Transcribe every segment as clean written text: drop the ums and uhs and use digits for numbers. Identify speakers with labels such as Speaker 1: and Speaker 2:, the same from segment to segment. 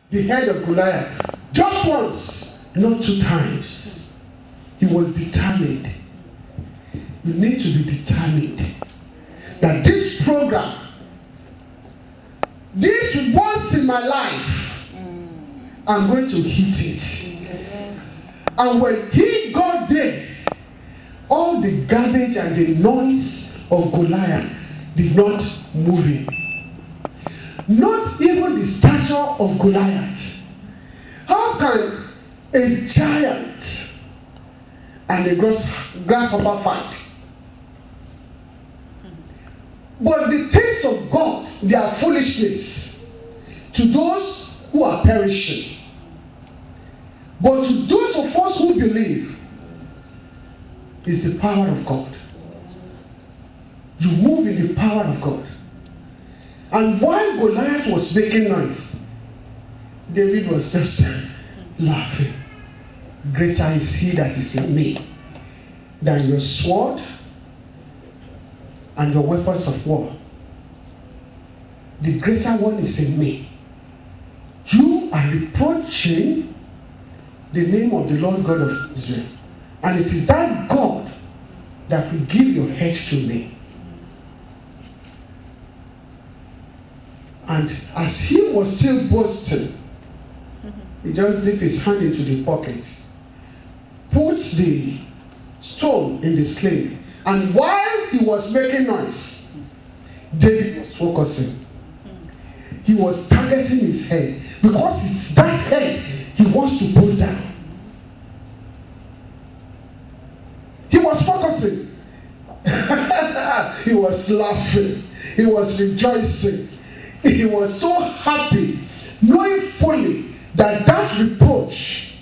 Speaker 1: the head of Goliath. Just once, not 2 times. He was determined. You need to be determined that this program, this once in my life, I'm going to hit it. And when he got there, all the garbage and the noise of Goliath did not move him. Not even the stature of Goliath. How can a giant and a grasshopper fight? But the things of God, they are foolishness to those who are perishing. But to those of us who believe, is the power of God. You move in the power of God. And while Goliath was making noise, David was just laughing. Greater is he that is in me than your sword and your weapons of war. The greater one is in me. You are reproaching the name of the Lord God of Israel. And it is that God that will give your head to me. And as he was still boasting, he just dipped his hand into the pocket, put the stone in the sling, and while he was making noise, David was focusing. He was targeting his head, because it's that head he wants to pull down. He was focusing. He was laughing. He was rejoicing. He was so happy, knowing fully that that reproach,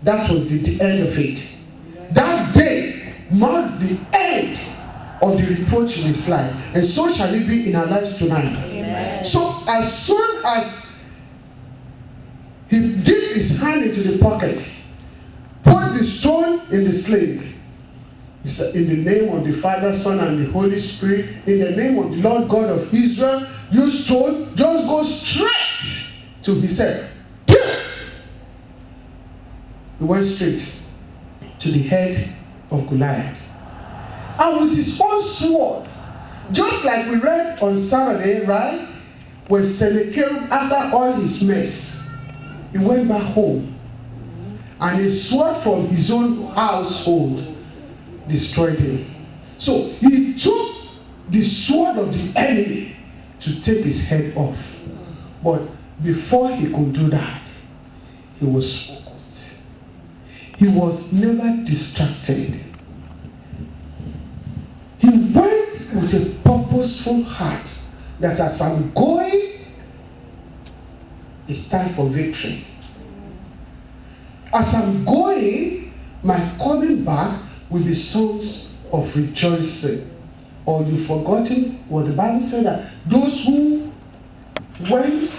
Speaker 1: that was the end of it. That day marks the end of the reproach in his life. And so shall it be in our lives tonight. Amen. So as soon as he dipped his hand into the pocket, put the stone in the sling, he said, in the name of the Father, Son, and the Holy Spirit, in the name of the Lord God of Israel, you stone, just go straight to his head. He went straight to the head of Goliath. And with his own sword, just like we read on Saturday, right? When Sennacherib, after all his mess, he went back home. And a sword from his own household destroyed him. So he took the sword of the enemy to take his head off. But before he could do that, he was focused. He was never distracted. He went with a purposeful heart that as I'm going, it's time for victory. As I'm going, my coming back will be songs of rejoicing. Or you've forgotten what the Bible said, that those who went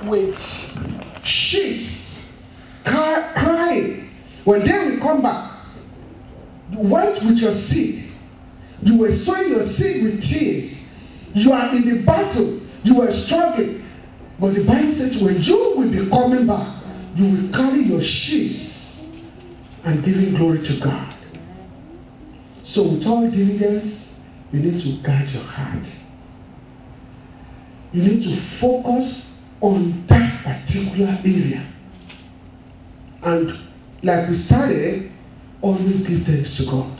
Speaker 1: with sheaves crying, when they will come back, you went with your seed. You were sowing your seed with tears. You are in the battle. You were struggling. But the Bible says when you will be coming back, you will carry your sheaves and giving glory to God. So with all diligence, you need to guard your heart. You need to focus on that particular area. And like we started, always give thanks to God.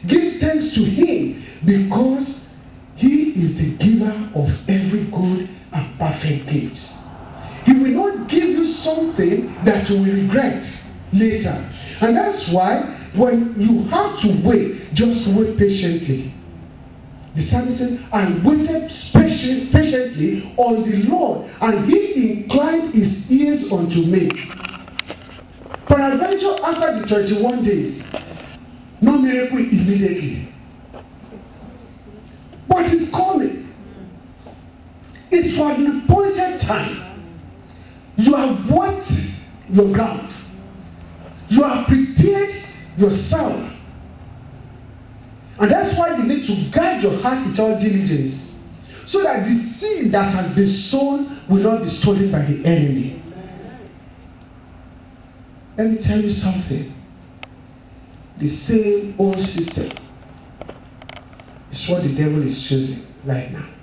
Speaker 1: Give thanks to Him because He is the giver of every good and perfect gift. He will not give you something that you will regret later. And that's why when you have to wait, just wait patiently. The psalmist says, I waited patiently on the Lord, and He inclined His ears unto me. Peradventure, after the 21 days, no miracle immediately. But it's coming. It's for an appointed time. You have worked your ground. You have prepared yourself. And that's why you need to guard your heart with all diligence. so that the seed that has been sown will not be stolen by the enemy. Let me tell you something. The same old system is what the devil is using right now.